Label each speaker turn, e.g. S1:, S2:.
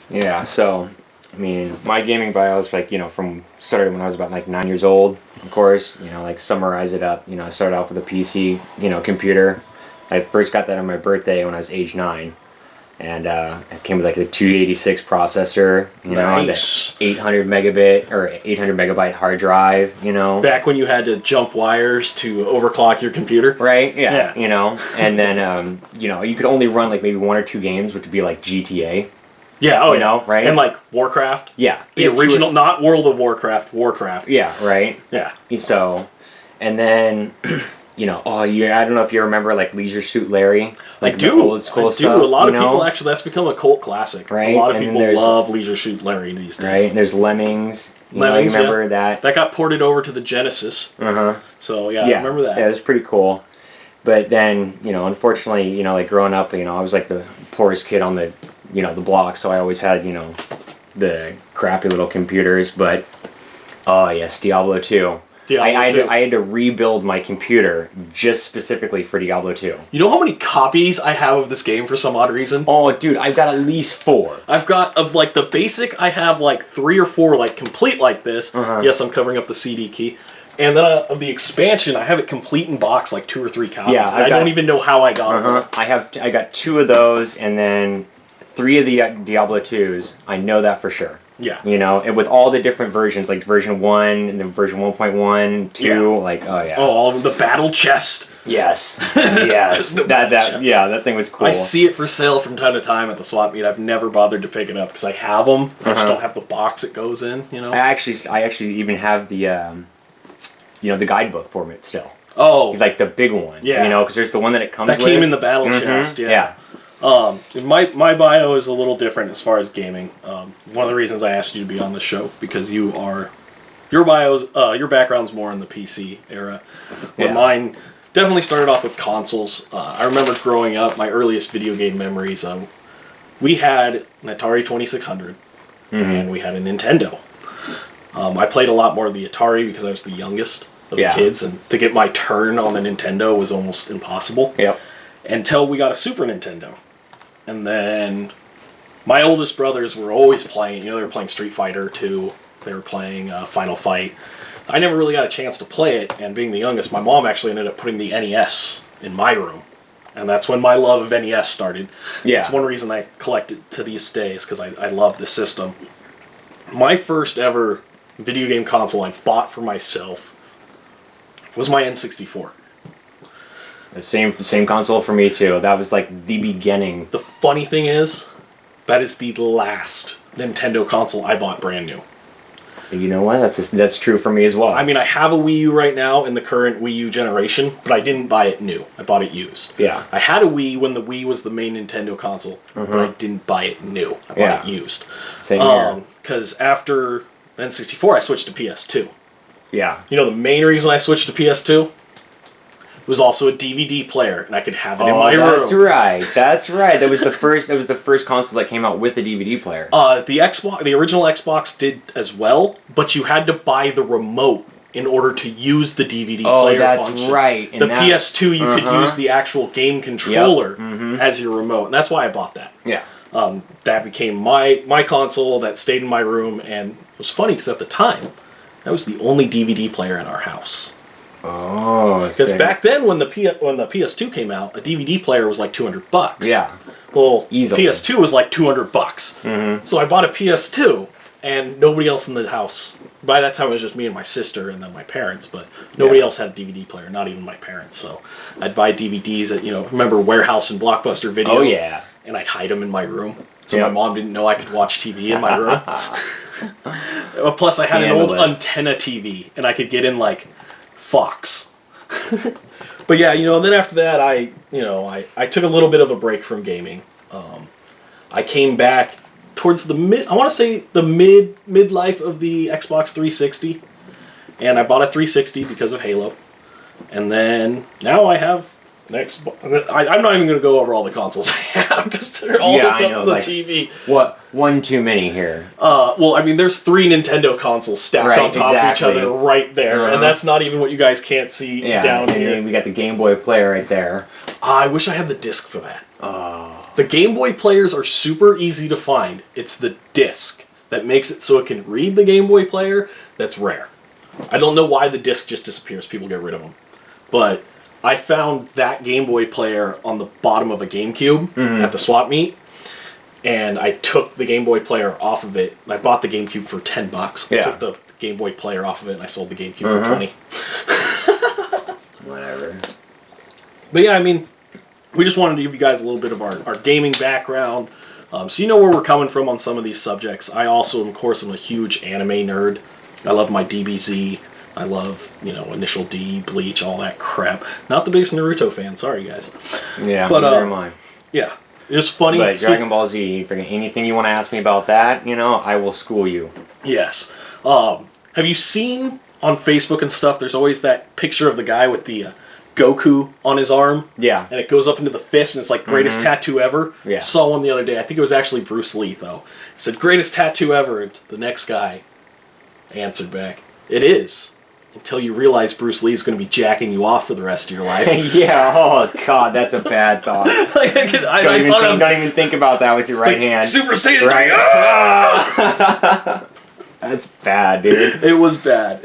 S1: Yeah, so, I mean, my gaming bio is like, started when I was about like 9 years old, of course, like summarize it up, I started off with a PC, computer. I first got that on my birthday when I was age 9. And it came with like a 286 processor,
S2: Nice.
S1: and 800 megabit or 800 megabyte hard drive,
S2: Back when you had to jump wires to overclock your computer.
S1: Right, yeah. And then, you could only run like maybe 1 or 2 games, which would be like GTA.
S2: Yeah, yeah.
S1: Right?
S2: And like Warcraft.
S1: Yeah.
S2: The original, not World of Warcraft, Warcraft.
S1: Yeah, right?
S2: Yeah.
S1: So, and then, I don't know if you remember like Leisure Suit Larry. Like
S2: I do.
S1: Old school
S2: I do.
S1: stuff,
S2: A lot of people, actually, that's become a cult classic.
S1: Right?
S2: A lot of
S1: And
S2: people love Leisure Suit Larry these days.
S1: Right? And there's Lemmings.
S2: Lemmings,
S1: you remember that?
S2: That got ported over to the Genesis.
S1: Uh-huh.
S2: So, yeah, I remember that.
S1: Yeah, it was pretty cool. But then, unfortunately, like growing up, I was like the poorest kid on the block, so I always had, the crappy little computers. But, oh yes, Diablo 2. I had to rebuild my computer just specifically for Diablo 2.
S2: You know how many copies I have of this game for some odd reason?
S1: Oh, dude, I've got at least 4.
S2: I've got, of like the basic, I have like 3 or 4 like complete like this.
S1: Uh-huh.
S2: Yes, I'm covering up the CD key. And then of the expansion, I have it complete in box, like 2 or 3 copies.
S1: Yeah,
S2: I don't even know how I got it.
S1: I got 2 of those, and then 3 of the Diablo 2s. I know that for sure.
S2: Yeah.
S1: And with all the different versions, like version 1, and then version 1.1, 2, like, oh yeah.
S2: Oh, all of the battle chest.
S1: Yes. Yes. that thing was cool.
S2: I see it for sale from time to time at the swap meet. I've never bothered to pick it up because I have them. I just don't have the box it goes in,
S1: I actually even have the the guidebook for it still.
S2: Oh.
S1: Like the big one.
S2: Yeah.
S1: Because there's the one that it comes with.
S2: That came in the battle chest, yeah. My bio is a little different as far as gaming. One of the reasons I asked you to be on the show because your background's more in the PC era. Where mine definitely started off with consoles. I remember growing up, my earliest video game memories. We had an Atari 2600 and we had a Nintendo. I played a lot more of the Atari because I was the youngest of the kids, and to get my turn on the Nintendo was almost impossible.
S1: Yep.
S2: Until we got a Super Nintendo. And then my oldest brothers were always playing, they were playing Street Fighter 2, they were playing Final Fight. I never really got a chance to play it, and being the youngest, my mom actually ended up putting the NES in my room. And that's when my love of NES started.
S1: Yeah.
S2: It's one reason I collect it to these days, because I love the system. My first ever video game console I bought for myself was my N64.
S1: The same console for me too. That was like the beginning.
S2: The funny thing is, that is the last Nintendo console I bought brand new.
S1: You know what? That's true for me as well.
S2: I mean, I have a Wii U right now in the current Wii U generation, but I didn't buy it new. I bought it used.
S1: Yeah.
S2: I had a Wii when the Wii was the main Nintendo console, but I didn't buy it new. I bought it used.
S1: Same here.
S2: Because after N64, I switched to PS2.
S1: Yeah.
S2: The main reason I switched to PS2 was also a DVD player, and I could have it in my room.
S1: That's right. That was the first console that came out with a DVD player.
S2: The original Xbox did as well, but you had to buy the remote in order to use the DVD player function.
S1: That's right.
S2: The PS2, you could use the actual game controller as your remote, and that's why I bought that.
S1: Yeah.
S2: That became my console that stayed in my room, and it was funny because at the time, that was the only DVD player in our house.
S1: Oh,
S2: because back then, when the PS2 came out, a DVD player was like $200.
S1: Yeah.
S2: Well,
S1: easily.
S2: PS2 was like $200. So I bought a PS2, and nobody else in the house. By that time, it was just me and my sister, and then my parents. But nobody else had a DVD player, not even my parents. So I'd buy DVDs at remember Warehouse and Blockbuster Video.
S1: Oh yeah.
S2: And I'd hide them in my room. So my mom didn't know I could watch TV in my room. Plus, I had an old antenna TV, and I could get in like Fox. But yeah, and then after that, I took a little bit of a break from gaming. I came back towards the midlife of the Xbox 360, and I bought a 360 because of Halo. And then now I have Next, I'm not even going to go over all the consoles I have because they're all hooked up to the TV.
S1: What? One too many here.
S2: Well, I mean, there's 3 Nintendo consoles stacked on top of each other right there, and that's not even what you guys can't see down here.
S1: And we got the Game Boy player right there.
S2: I wish I had the disc for that. The Game Boy players are super easy to find. It's the disc that makes it so it can read the Game Boy player that's rare. I don't know why the disc just disappears. People get rid of them. But I found that Game Boy player on the bottom of a GameCube at the swap meet. And I took the Game Boy player off of it. I bought the GameCube for $10. I took the Game Boy player off of it and I sold the GameCube for 20.
S1: Whatever.
S2: But yeah, I mean, we just wanted to give you guys a little bit of our gaming background. So you know where we're coming from on some of these subjects. I also, of course, am a huge anime nerd. I love my DBZ. I love, Initial D, Bleach, all that crap. Not the biggest Naruto fan. Sorry, guys.
S1: Yeah, but neither am I.
S2: Yeah. It's funny.
S1: But Dragon Ball Z, anything you want to ask me about that, I will school you.
S2: Yes. Have you seen on Facebook and stuff, there's always that picture of the guy with the Goku on his arm?
S1: Yeah. And
S2: it goes up into the fist, and it's like, greatest tattoo ever?
S1: Yeah.
S2: Saw one the other day. I think it was actually Bruce Lee, though. He said, greatest tattoo ever. And the next guy answered back, it is. Until you realize Bruce Lee is going to be jacking you off for the rest of your life.
S1: Yeah, oh god, that's a bad thought. Don't even think about that with your right hand.
S2: Super Saiyan 3!
S1: That's bad, dude.
S2: It was bad.